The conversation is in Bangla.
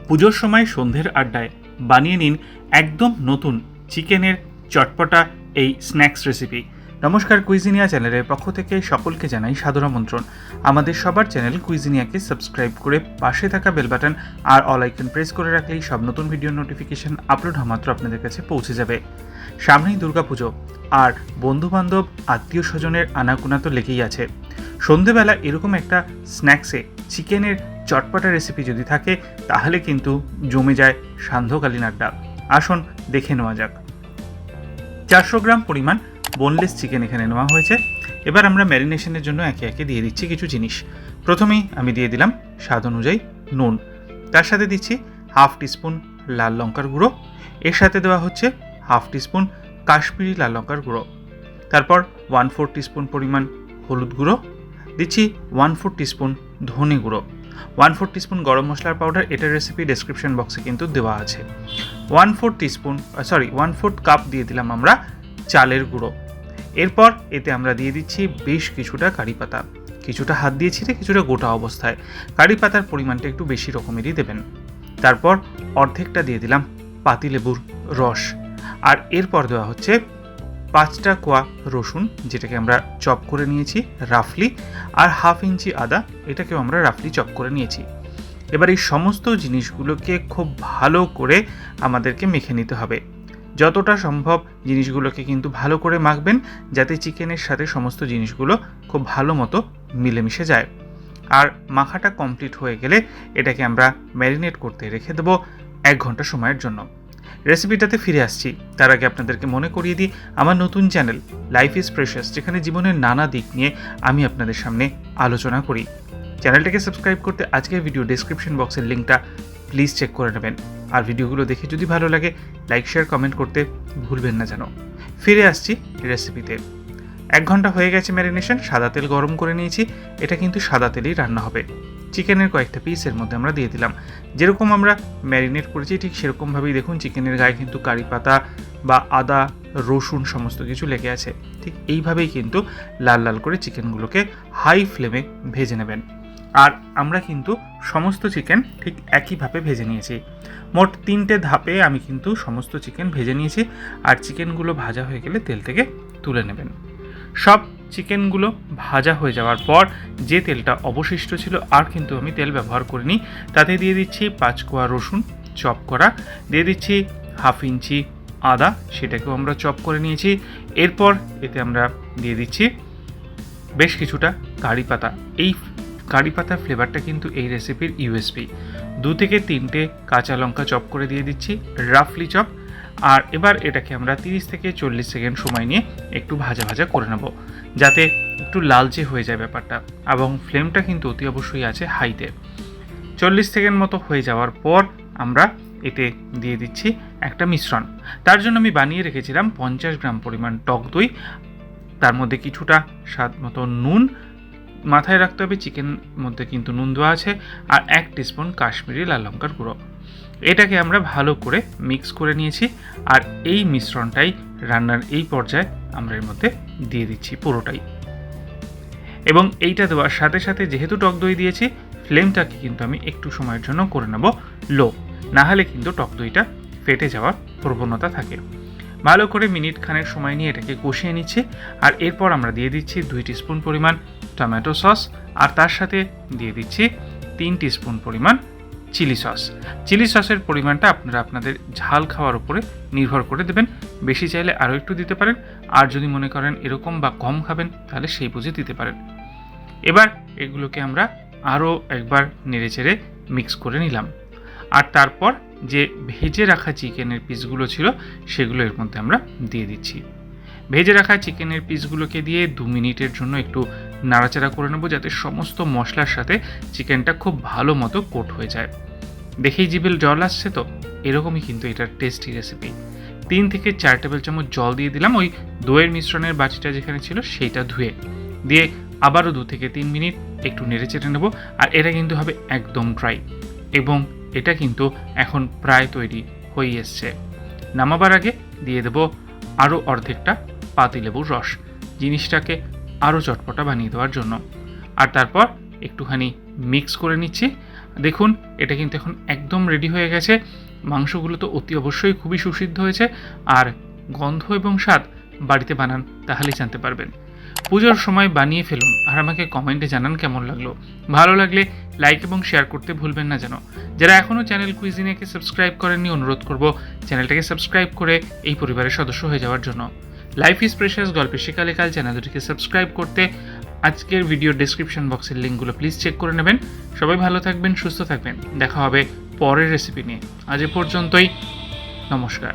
পুজোর সময় সন্ধ্যের আড্ডায় বানিয়ে নিন একদম নতুন চিকেনের চটপটা এই স্ন্যাক্স রেসিপি। নমস্কার, কুইজিনিয়া চ্যানেলের পক্ষ থেকে সকলকে জানাই সাদর আমন্ত্রণ। আমাদের সবার চ্যানেল কুইজিনিয়াকে সাবস্ক্রাইব করে পাশে থাকা বেল বাটন আর অল আইকন প্রেস করে রাখলেই সব নতুন ভিডিওর নোটিফিকেশন আপলোড হওয়া মাত্র আপনাদের কাছে পৌঁছে যাবে। সামনেই দুর্গাপুজো, আর বন্ধুবান্ধব আত্মীয় স্বজনের আনাগোনা তো লেগেই আছে। সন্ধেবেলা এরকম একটা স্ন্যাক্সে চিকেনের চটপটা রেসিপি যদি থাকে তাহলে কিন্তু জমে যায় সান্ধ্যকালীন আড্ডা। আসুন দেখে নেওয়া যাক। 400 গ্রাম পরিমাণ বোনলেস চিকেন এখানে নেওয়া হয়েছে। এবার আমরা ম্যারিনেশনের জন্য একে একে দিয়ে দিচ্ছি কিছু জিনিস। প্রথমেই আমি দিয়ে দিলাম স্বাদ অনুযায়ী নুন, তার সাথে দিচ্ছি হাফ টিস্পুন লাল লঙ্কার গুঁড়ো, এর সাথে দেওয়া হচ্ছে হাফ টিস্পুন কাশ্মীরি লাল লঙ্কার গুঁড়ো, তারপর 1/4 টিস্পুন পরিমাণ হলুদ গুঁড়ো, দিচ্ছি 1/4 টিস্পুন ধনে গুঁড়ো, 1/4 টিস্পুন গরম মশলার পাউডার, এটার রেসিপি ডেসক্রিপশন বক্সে কিন্তু দেওয়া আছে। 1/4 কাপ দিয়ে দিলাম আমরা চালের গুঁড়ো। এরপর এতে আমরা দিয়ে দিচ্ছি বেশ কিছুটা কারি পাতা, কিছুটা হাত দিয়ে ছিঁড়ে, কিছুটা গোটা অবস্থায়। কারি পাতার পরিমাণটা একটু বেশি রকমেরই দেবেন। তারপর অর্ধেকটা দিয়ে দিলাম পাতিলেবুর রস, আর এরপর দেওয়া হচ্ছে 5টা কোয়া রসুন, যেটাকে আমরা চপ করে নিয়েছি রাফলি, আর হাফ ইঞ্চি আদা, এটাকেও আমরা রাফলি চপ করে নিয়েছি। এবার এই সমস্ত জিনিসগুলোকে খুব ভালো করে আমাদেরকে মেখে নিতে হবে। যতটা সম্ভব জিনিসগুলোকে কিন্তু ভালো করে মাখবেন, যাতে চিকেনের সাথে সমস্ত জিনিসগুলো খুব ভালো মতো মিলেমিশে যায়। আর মাখাটা কমপ্লিট হয়ে গেলে এটাকে আমরা ম্যারিনেট করতে রেখে দেবো 1 ঘন্টা সময়ের জন্য। রেসিপিটাতে ফিরে আসছি, তার আগে আপনাদেরকে মনে করিয়ে দিই আমার নতুন চ্যানেল লাইফ ইজ প্রেশাস, যেখানে জীবনের নানা দিক নিয়ে আমি আপনাদের সামনে আলোচনা করি। চ্যানেলটাকে সাবস্ক্রাইব করতে আজকের ভিডিও ডেসক্রিপশন বক্সের লিঙ্কটা প্লিজ চেক করে নেবেন। আর ভিডিওগুলো দেখে যদি ভালো লাগে লাইক শেয়ার কমেন্ট করতে ভুলবেন না যেন। ফিরে আসছি রেসিপিতে। 1 ঘন্টা হয়ে গেছে ম্যারিনেশন। সাদা তেল গরম করে নিয়েছি, এটা কিন্তু সাদা তেলেই রান্না হবে। চিকেনের কয়েকটা পিস এর মধ্যে আমরা দিয়ে দিলাম। যেরকম আমরা ম্যারিনেট করেছি ঠিক সেরকমভাবেই দেখুন চিকেনের গায়ে কিন্তু কারি পাতা বা আদা রসুন সমস্ত কিছু লেগে আছে। ঠিক এইভাবেই কিন্তু লাল লাল করে চিকেনগুলোকে হাই ফ্লেমে ভেজে নেবেন। আর আমরা কিন্তু সমস্ত চিকেন ঠিক একইভাবে ভেজে নিয়েছি। মোট 3টে ধাপে আমি কিন্তু সমস্ত চিকেন ভেজে নিয়েছি। আর চিকেনগুলো ভাজা হয়ে গেলে তেল থেকে তুলে নেবেন। সব চিকেনগুলো ভাজা হয়ে যাওয়ার পর যে তেলটা অবশিষ্ট ছিল, আর কিন্তু আমি তেল ব্যবহার করিনি, তাতে দিয়ে দিচ্ছি 5 কোয়া রসুন চপ করা, দিয়ে দিচ্ছি হাফ ইঞ্চি আদা, সেটাকেও আমরা চপ করে নিয়েছি। এরপর এতে আমরা দিয়ে দিচ্ছি বেশ কিছুটা কারি পাতা। এই কারি পাতার ফ্লেভারটা কিন্তু এই রেসিপির ইউএসপি। 2 থেকে 3টে কাঁচা লঙ্কা চপ করে দিয়ে দিচ্ছি রাফলি চপ। আর এবার এটাকে আমরা 30 থেকে 40 সেকেন্ড সময় নিয়ে একটু ভাজা ভাজা করে নেব, যাতে একটু লালচে হয়ে যায় ব্যাপারটা। এবং ফ্লেমটা কিন্তু অতি অবশ্যই আছে হাইতে। 40 সেকেন্ড মতো হয়ে যাওয়ার পর আমরা এতে দিয়ে দিচ্ছি একটা মিশ্রণ। তার জন্য আমি বানিয়ে রেখেছিলাম 50 গ্রাম পরিমাণ টক দই, তার মধ্যে কিছুটা স্বাদ মতো নুন, মাথায় রাখতে হবে চিকেন মধ্যে কিন্তু নুন দেওয়া আছে, আর 1 টিস্পুন কাশ্মীরি লাল লঙ্কার গুঁড়ো। এটাকে আমরা ভালো করে মিক্স করে নিয়েছি। আর এই মিশ্রণটাই রান্নার এই পর্যায়ে আমরা এর মধ্যে দিয়ে দিচ্ছি পুরোটাই। এবং এইটা দেওয়ার সাথে সাথে যেহেতু টক দই দিয়েছি, ফ্লেমটাকে কিন্তু আমি একটু সময়ের জন্য করে নেব লো, না হলে কিন্তু টক দইটা ফেটে যাওয়ার প্রবণতা থাকে। ভালো করে মিনিট খানেক সময় নিয়ে এটাকে কষিয়ে নিচ্ছি। আর এরপর আমরা দিয়ে দিচ্ছি 2 টিস্পুন পরিমাণ টমেটো সস, আর তার সাথে দিয়ে দিচ্ছি 3 টিস্পুন পরিমাণ চিলি সস। চিলি সসের পরিমাণটা আপনারা আপনাদের ঝাল খাওয়ার উপরে নির্ভর করে দেবেন। বেশি চাইলে আরও একটু দিতে পারেন, আর যদি মনে করেন এরকম বা কম খাবেন তাহলে সেই বুঝে দিতে পারেন। এবার এগুলোকে আমরা আরও একবার নেড়েচেড়ে মিক্স করে নিলাম। আর তারপর যে ভেজে রাখা চিকেনের পিসগুলো ছিল সেগুলো এর মধ্যে আমরা দিয়ে দিচ্ছি। ভেজে রাখা চিকেনের পিসগুলোকে দিয়ে 2 মিনিটের জন্য একটু নাড়াচাড়া করে নেব, যাতে সমস্ত মশলার সাথে চিকেনটা খুব ভালো মতো কোট হয়ে যায়। দেখেই জিভে জল আসছে তো, এরকমই কিন্তু এটার টেস্টি রেসিপি। 3 থেকে 4 টেবিল চামচ জল দিয়ে দিলাম, ওই দইয়ের মিশ্রণের বাটিটা যেখানে ছিল সেইটা ধুয়ে দিয়ে আবারও 2 থেকে 3 মিনিট একটু নেড়ে চেড়ে নেব। আর এটা কিন্তু হবে একদম ড্রাই, এবং এটা কিন্তু এখন প্রায় তৈরি হয়ে এসছে। নামাবার আগে দিয়ে দেব আরও অর্ধেকটা পাতিলেবুর রস, জিনিসটাকে আরও চটপটা বানিয়ে দেওয়ার জন্য। আর তারপর একটুখানি মিক্স করে নিচ্ছি। দেখুন এটা কিন্তু এখন একদম রেডি হয়ে গেছে। মাংসগুলো তো অতি অবশ্যই খুবই সুসিদ্ধ হয়েছে, আর গন্ধ এবং স্বাদ বাড়িতে বানান তাহলেই জানতে পারবেন। পুজোর সময় বানিয়ে ফেলুন আর আমাকে কমেন্টে জানান কেমন লাগলো। ভালো লাগলে লাইক এবং শেয়ার করতে ভুলবেন না যেন। যারা এখনও চ্যানেল কুইজিনিয়াকে সাবস্ক্রাইব করেননি, অনুরোধ করব চ্যানেলটাকে সাবস্ক্রাইব করে এই পরিবারের সদস্য হয়ে যাওয়ার জন্য। লাইফ ইজ প্রেশাস গল্পে শেখালে কাল চ্যানেলটিকে সাবস্ক্রাইব করতে আজকের ভিডিওর ডেসক্রিপশন বক্সের লিঙ্কগুলো প্লিজ চেক করে নেবেন। সবাই ভালো থাকবেন, সুস্থ থাকবেন। দেখা হবে পরের রেসিপি নিয়ে। আজ এ পর্যন্তই, নমস্কার।